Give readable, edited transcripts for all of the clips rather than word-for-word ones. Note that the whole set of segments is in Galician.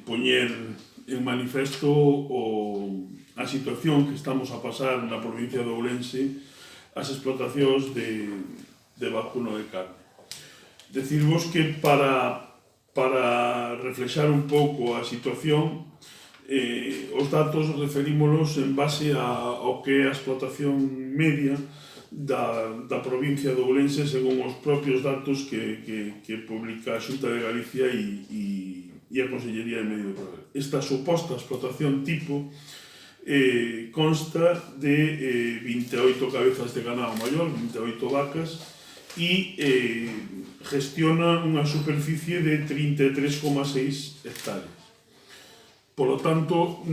poñer en manifesto a situación que estamos a pasar na provincia de Ourense, as explotacións de vacuno de carne. Decirvos que para reflexar un pouco a situación, os datos referímonos en base ao que é a explotación media da provincia de Ourense según os propios datos que publica a Xunta de Galicia e a Consellería de Medio Rural. Esta suposta explotación tipo consta de 28 cabezas de ganado maior, 28 vacas, e gestiona unha superficie de 33,6 hectáreas. Por lo tanto,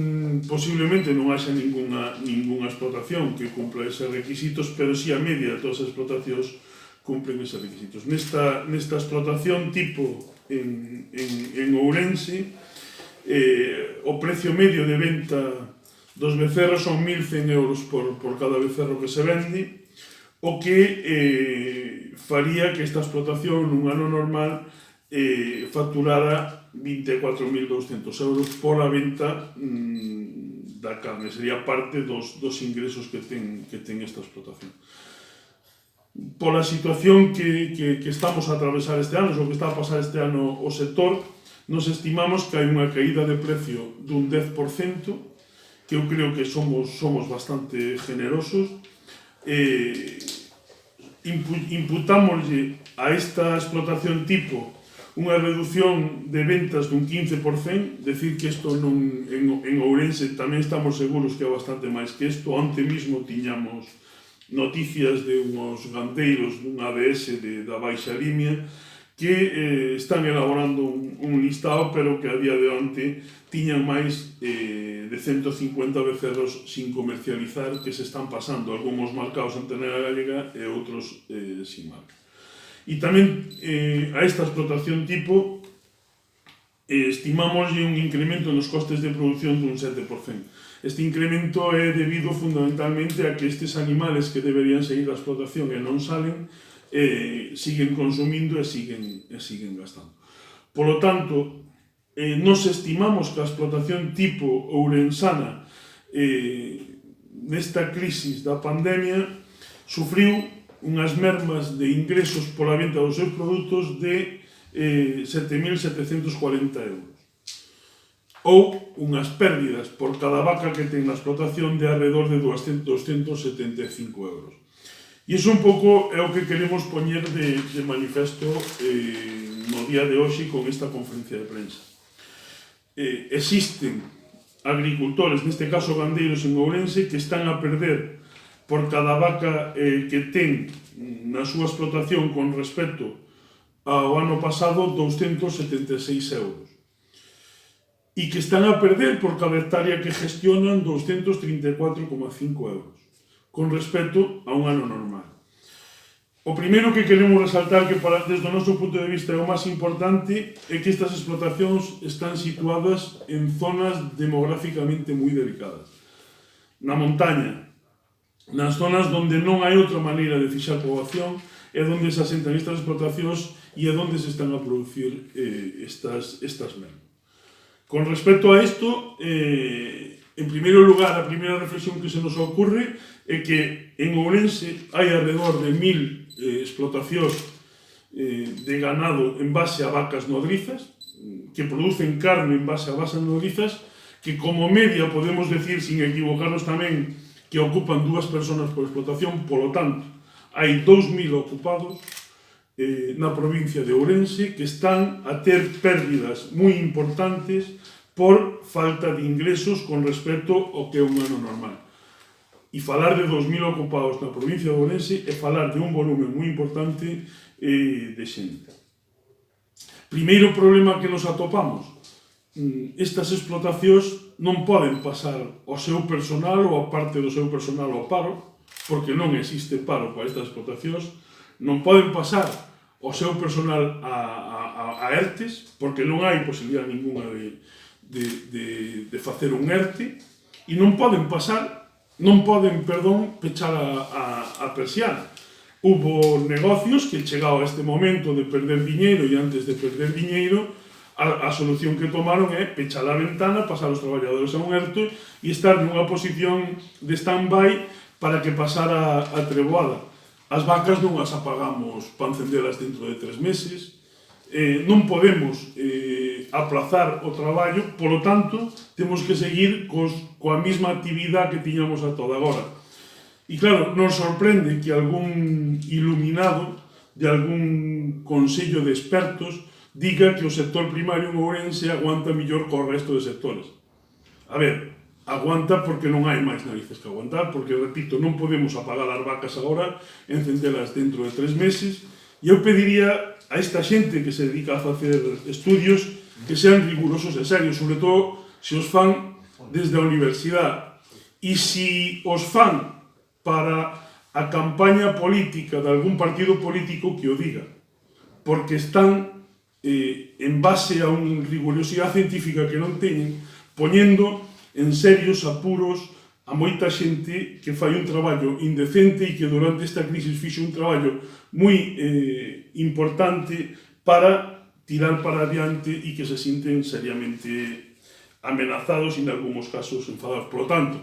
posiblemente non haxa ninguna explotación que cumpla eses requisitos, pero si a media de todas as explotacións cumplen eses requisitos. Nesta explotación tipo en Ourense, o precio medio de venta dos becerros son 1.100 euros por cada becerro que se vende, o que faría que esta explotación nun ano normal facturara 24.200 euros por a venta da carne. Sería parte dos ingresos que ten esta explotación. Pola situación que estamos a atravesar este ano, o que está a pasar este ano o sector, nos estimamos que hai unha caída de precio dun 10%, que eu creo que somos bastante generosos. Imputámoslle a esta explotación tipo unha reducción de ventas dun 15%, decir que isto en Ourense tamén estamos seguros que é bastante máis que isto. Onte mismo tiñamos noticias de unhos gandeiros dun ABS da Baixa Limia que están elaborando un listado, pero que a día de onte tiñan máis de 150 becerros sin comercializar que se están pasando, algúns marcados en ternera galega e outros sin marca. E tamén a esta explotación tipo estimamos un incremento nos costes de produción dun 7%. Este incremento é debido fundamentalmente a que estes animales que deberían seguir a explotación e non salen, siguen consumindo e siguen gastando. Por lo tanto, nos estimamos que a explotación tipo ourensana nesta crisis da pandemia sufriu unhas mermas de ingresos pola venta dos seus produtos de 7.740 euros, ou unhas pérdidas por cada vaca que ten na explotación de alrededor de 275 euros. E iso un pouco é o que queremos poñer de manifesto no día de hoxe con esta conferencia de prensa. Existen agricultores, neste caso gandeiros en Ourense, que están a perder por cada vaca que ten na súa explotación con respecto ao ano pasado 276 euros. E que están a perder por cada hectárea que gestionan 234,5 euros con respecto a un ano normal. O primeiro que queremos resaltar, que desde o noso punto de vista é o máis importante, é que estas explotacións están situadas en zonas demográficamente moi delicadas. Na montaña, nas zonas onde non hai outra maneira de fixar poboación, é onde se asentan estas explotacións e é onde se están a producir estas mermas. Con respecto a isto, en primeiro lugar, a primeira reflexión que se nos ocurre é que en Ourense hai alrededor de 1.000 explotacións de ganado en base a vacas nodrizas, que producen carne en base a vacas nodrizas, que como media podemos decir, sin equivocarnos tamén, que ocupan 2 personas por explotación. Polo tanto, hai 2.000 ocupados na provincia de Ourense que están a ter pérdidas moi importantes por falta de ingresos con respecto ao que é un ano normal. E falar de 2.000 ocupados na provincia de Ourense é falar de un volumen moi importante de xente. Primeiro problema que nos atopamos: estas explotacións non poden pasar o seu personal ou a parte do seu personal ao paro, porque non existe paro para estas explotacións. Non poden pasar o seu personal a ERTES, porque non hai posibilidade ninguna de facer un ERTE, e non poden pechar a persiana. Hubo negocios que, chegado a este momento de perder diñeiro, e antes de perder diñeiro, A solución que tomaron é pechar a ventana, pasar os traballadores a un ERTO e estar nunha posición de stand-by para que pasara a treboada. As vacas non as apagamos para encendelas dentro de 3 meses, non podemos aplazar o traballo, polo tanto, temos que seguir coa mesma actividade que tiñamos a toda agora. E claro, nos sorprende que algún iluminado de algún consello de expertos diga que o sector primario en Ourense aguanta mellor co resto de sectores. A ver, aguanta porque non hai máis narices que aguantar, porque, repito, non podemos apagar as vacas agora, encendelas dentro de 3 meses, e eu pediría a esta xente que se dedica a facer estudios que sean rigurosos e serios, sobre todo se os fan desde a universidade. E se os fan para a campaña política de algún partido político, que o diga, porque están en base a unha rigurosidade científica que non teñen, poñendo en serios apuros a moita xente que fai un traballo indecente e que durante esta crisis fixe un traballo moi importante para tirar para adiante e que se sinten seriamente amenazados e en algúns casos enfadados. Por lo tanto,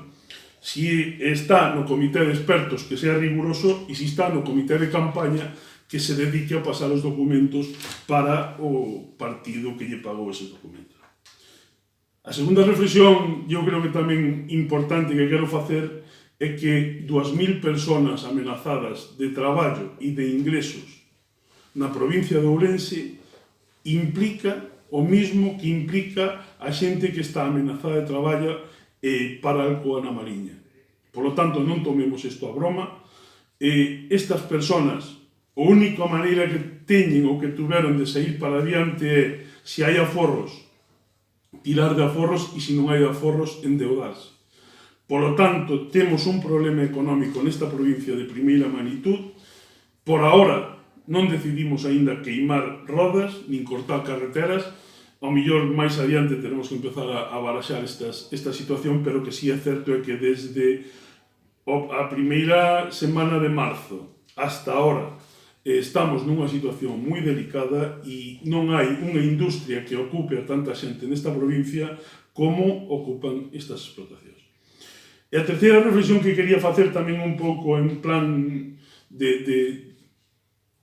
si está no comité de expertos que sea riguroso e si está no comité de campaña que se dedique a pasar os documentos para o partido que lle pagou eses documentos. A segunda reflexión, eu creo que tamén importante que quero facer é que 2.000 personas amenazadas de traballo e de ingresos na provincia de Ourense implica o mismo que implica a xente que está amenazada de traballo para Alcoa na Mariña. Por lo tanto, non tomemos isto a broma. Estas personas, a única maneira que teñen ou que tuveron de sair para adiante é, se hai aforros, tirar de aforros e, se non hai aforros, endeudarse. Por lo tanto, temos un problema económico nesta provincia de primeira magnitud. Por ahora, non decidimos aínda queimar rodas, nin cortar carreteras. Ao mellor, máis adiante, teremos que empezar a baraxar esta situación, pero que sí é certo é que desde a primeira semana de marzo hasta ahora estamos nunha situación moi delicada e non hai unha industria que ocupe a tanta xente nesta provincia como ocupan estas explotacións. E a terceira reflexión que quería facer tamén un pouco en plan de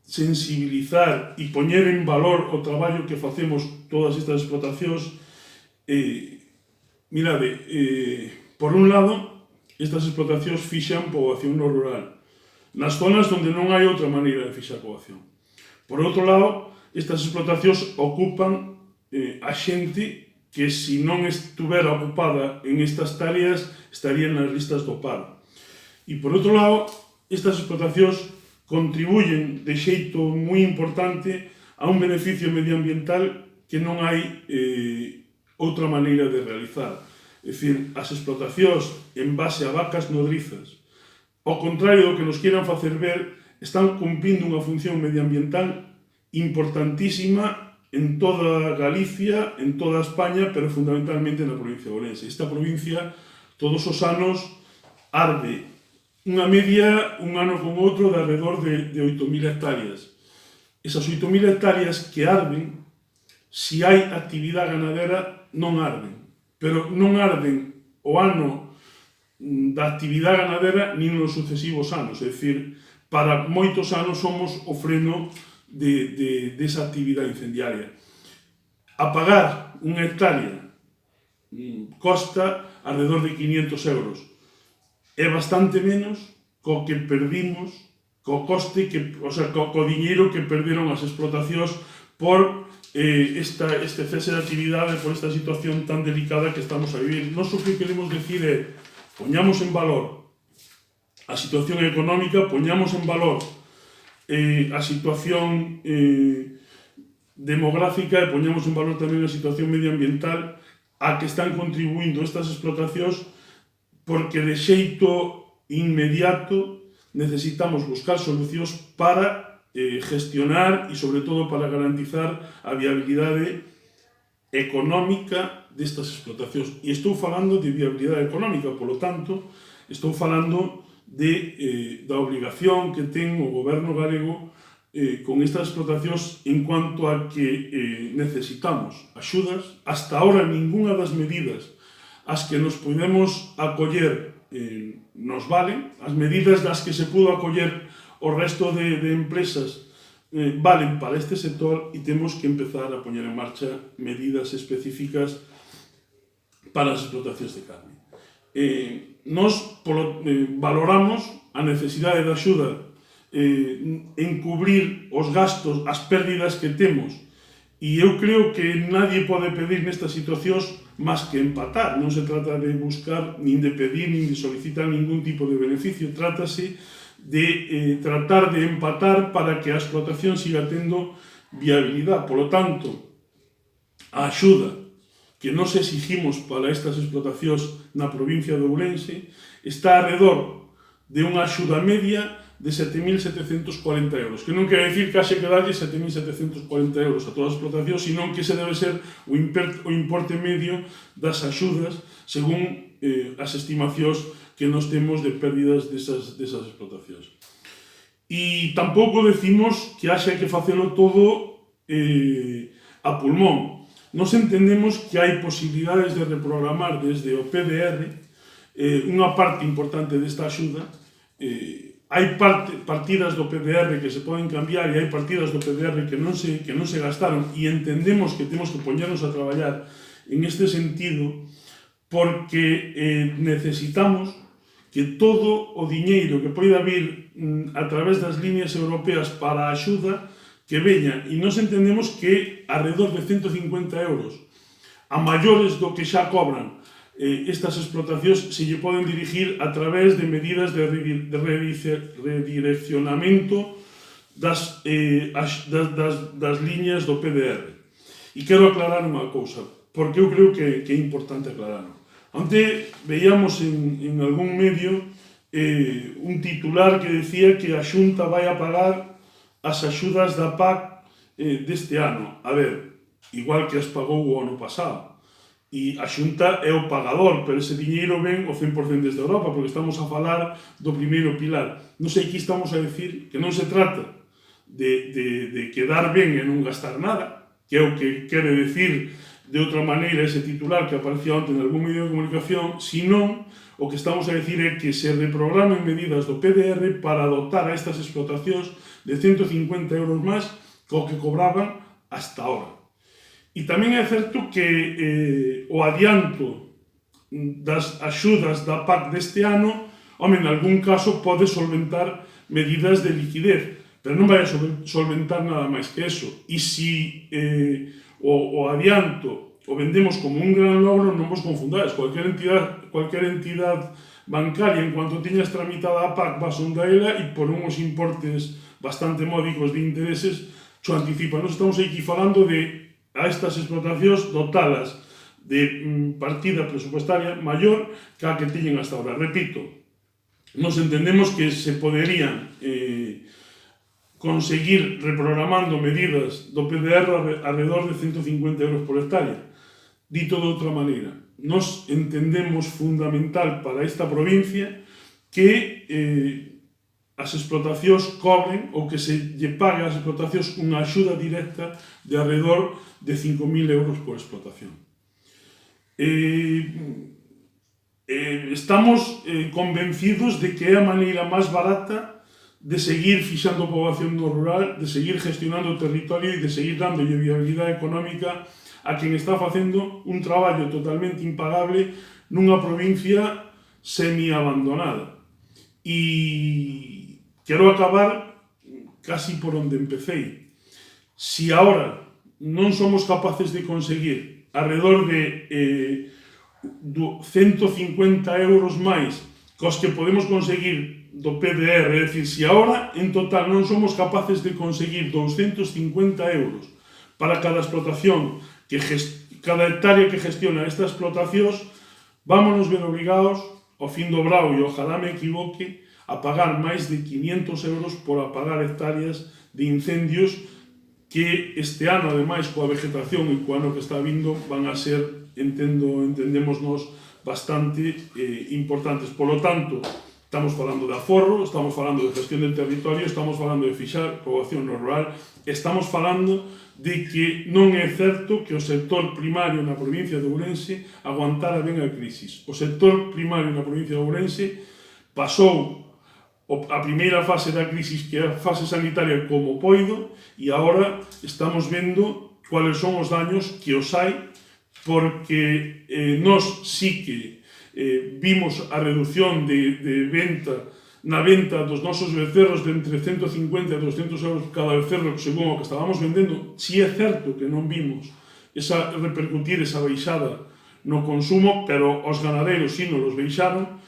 sensibilizar e poñer en valor o traballo que facemos todas estas explotacións. Mirade, por un lado, estas explotacións fixan poboación no rural, nas zonas onde non hai outra maneira de fixar poboación. Por outro lado, estas explotacións ocupan a xente que, se non estuvera ocupada en estas tareas, estarían nas listas do paro. E, por outro lado, estas explotacións contribuyen de xeito moi importante a un beneficio medioambiental que non hai outra maneira de realizar. É dicir, as explotacións en base a vacas nodrizas, ao contrario do que nos quieran facer ver, están cumprindo unha función medioambiental importantísima en toda Galicia, en toda España, pero fundamentalmente na provincia de Ourense. Esta provincia, todos os anos, arde unha media, un ano con outro, de alrededor de 8.000 hectáreas. Esas 8.000 hectáreas que arden, se hai actividade ganadera, non arden. Pero non arden o ano da actividade ganadera nin nos sucesivos anos. É dicir, para moitos anos somos o freno desa actividade incendiaria. Apagar unha hectárea costa alrededor de 500 euros. É bastante menos co que perdimos, co coste, co diñeiro que perderon as explotacións por este cese de actividade, por esta situación tan delicada que estamos a vivir. Nós o que queremos decir é, poñamos en valor a situación económica, poñamos en valor a situación demográfica e poñamos en valor tamén a situación medioambiental a que están contribuindo estas explotacións, porque de xeito inmediato necesitamos buscar solucións para gestionar e, sobre todo, para garantizar a viabilidade económica destas explotacións. E estou falando de viabilidade económica, polo tanto, estou falando da obrigación que ten o goberno galego con estas explotacións en cuanto a que necesitamos axudas. Hasta ahora ningunha das medidas as que nos podemos acoller nos valen. As medidas das que se pudo acoller o resto de empresas valen para este sector e temos que empezar a poñer en marcha medidas específicas para as explotacións de carne. Nos valoramos a necesidade de axuda en cubrir os gastos, as pérdidas que temos, e eu creo que nadie pode pedir nestas situacións máis que empatar. Non se trata de buscar, nin de pedir, nin de solicitar ningún tipo de beneficio. Trátase de tratar de empatar para que a explotación siga tendo viabilidade. Por lo tanto, a axuda que nos exigimos para estas explotacións na provincia de Ourense está alrededor de unha axuda media de 7.740 euros, que non quere dicir que haxe que darlle 7.740 euros a todas as explotacións, senón que ese debe ser o importe medio das axudas según as estimacións que nos temos de pérdidas desas explotacións. E tampouco decimos que haxe que facelo todo a pulmón. Nos entendemos que hai posibilidades de reprogramar desde o PDR unha parte importante desta axuda. Hai partidas do PDR que se poden cambiar e hai partidas do PDR que non se gastaron, e entendemos que temos que poñernos a traballar en este sentido porque necesitamos que todo o diñeiro que poida vir a través das líneas europeas para a axuda que veña, e nos entendemos que alrededor de 150 euros a maiores do que xa cobran estas explotacións se lle poden dirigir a través de medidas de redireccionamento das liñas do PDR. E quero aclarar unha cousa, porque eu creo que é importante aclararlo. Onte veíamos en algún medio un titular que decía que a Xunta vai a pagar as axudas da PAC deste ano. A ver, igual que as pagou o ano pasado. E a Xunta é o pagador, pero ese diñeiro ven o 100% desde Europa, porque estamos a falar do primeiro pilar. Non sei que estamos a decir que non se trata de quedar ben e non gastar nada, que é o que quere decir de outra maneira ese titular que aparecía onte en algún medio de comunicación, senón o que estamos a decir é que se reprogramen medidas do PDR para dotar a estas explotacións de 150 euros máis co que cobraban hasta ahora. E tamén é certo que o adianto das axudas da PAC deste ano, en algún caso pode solventar medidas de liquidez, pero non vai a solventar nada máis que eso. E se o adianto o vendemos como un gran logro, non vos confundades. Cualquier entidade bancaria, en cuanto tiñas tramitada a PAC, vas onda ela e por unhos importes bastante módicos de intereses, xo anticipa. Nos estamos aquí falando de a estas explotacións dotalas de partida presupuestaria maior que a que tiñen hasta ahora. Repito, nos entendemos que se poderían conseguir reprogramando medidas do PDR alrededor de 150 euros por hectárea. Dito de outra maneira, nos entendemos fundamental para esta provincia que as explotacións cobren ou que se lle pague ás explotacións unha axuda directa de alrededor de 5.000 euros por explotación. Estamos convencidos de que é a maneira máis barata de seguir fixando poboación no rural, de seguir gestionando o territorio e de seguir dando viabilidade económica a quen está facendo un traballo totalmente impagable nunha provincia semi-abandonada. E quero acabar casi por onde empecé. Si ahora non somos capaces de conseguir alrededor de 150 euros máis cos que podemos conseguir do PDR, é dicir, si ahora en total non somos capaces de conseguir 250 euros para cada explotación, cada hectárea que gestiona estas explotacións, vámonos ver obrigados, ao fin do brao, e ojalá me equivoque, a pagar máis de 500 euros por apagar hectáreas de incendios que este ano, ademais, coa vegetación e co ano que está vindo, van a ser, entendemos nós, bastante importantes. Por lo tanto, Estamos falando de aforro, estamos falando de gestión del territorio, estamos falando de fixar poboación no rural, estamos falando de que non é certo que o sector primario na provincia de Ourense aguantara ben a crisis. O sector primario na provincia de Ourense pasou a primeira fase da crisis, que é a fase sanitaria, como poido, e agora estamos vendo cuáles son os daños que os hai, porque nós sí que vimos a reducción de venta na venta dos nosos becerros de entre 150 e 200 euros cada becerro según o que estábamos vendendo. Si é certo que non vimos repercutir esa baixada no consumo, pero os ganaderos sí nos los baixaron,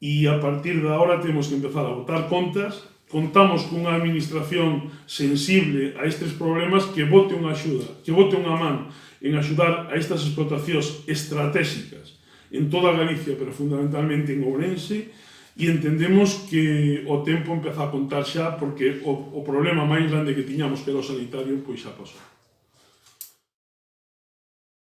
e a partir de agora temos que empezar a botar contas. Contamos cunha administración sensible a estes problemas que bote unha axuda, que bote unha man en axudar a estas explotacións estratégicas en toda Galicia, pero fundamentalmente en Ourense, e entendemos que o tempo empeza a contar xa, porque o problema máis grande que tiñamos, que era o sanitario, pois xa pasou.